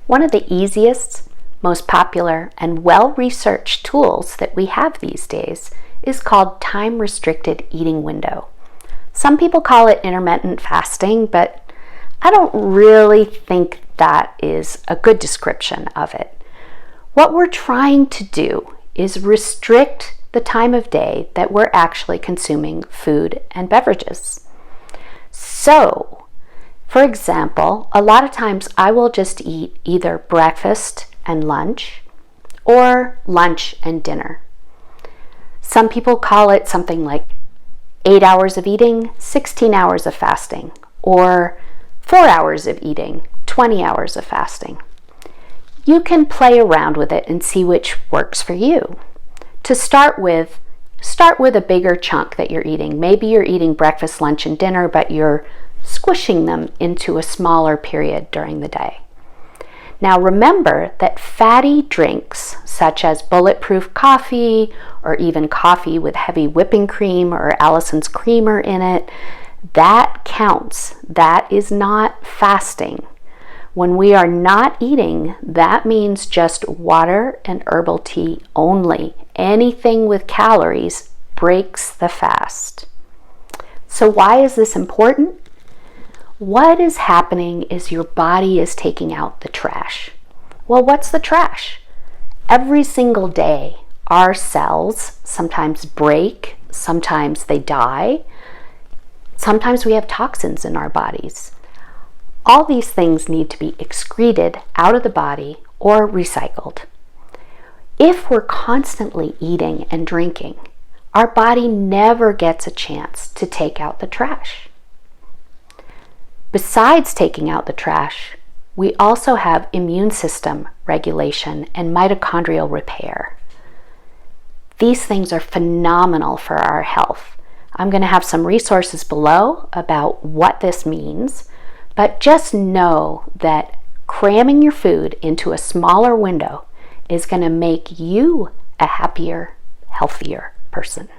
One of the easiest, most popular, and well-researched tools that we have these days is called time-restricted eating window. Some people call it intermittent fasting, but I don't really think that is a good description of it. What we're trying to do is restrict the time of day that we're actually consuming food and beverages. So, for example, a lot of times I will just eat either breakfast and lunch or lunch and dinner. Some people call it something like 8 hours of eating, 16 hours of fasting, or 4 hours of eating, 20 hours of fasting. You can play around with it and see which works for you. To start with a bigger chunk that you're eating. Maybe you're eating breakfast, lunch, and dinner, but you're squishing them into a smaller period during the day. Now remember that fatty drinks such as bulletproof coffee or even coffee with heavy whipping cream or Alison's creamer in it, that counts. That is not fasting. When we are not eating, that means just water and herbal tea only. Anything with calories breaks the fast. So why is this important? What is happening is your body is taking out the trash. Well, what's the trash? Every single day, our cells sometimes break, sometimes they die, sometimes we have toxins in our bodies. All these things need to be excreted out of the body or recycled. If we're constantly eating and drinking, our body never gets a chance to take out the trash. Besides taking out the trash, we also have immune system regulation and mitochondrial repair. These things are phenomenal for our health. I'm going to have some resources below about what this means, but just know that cramming your food into a smaller window is going to make you a happier, healthier person.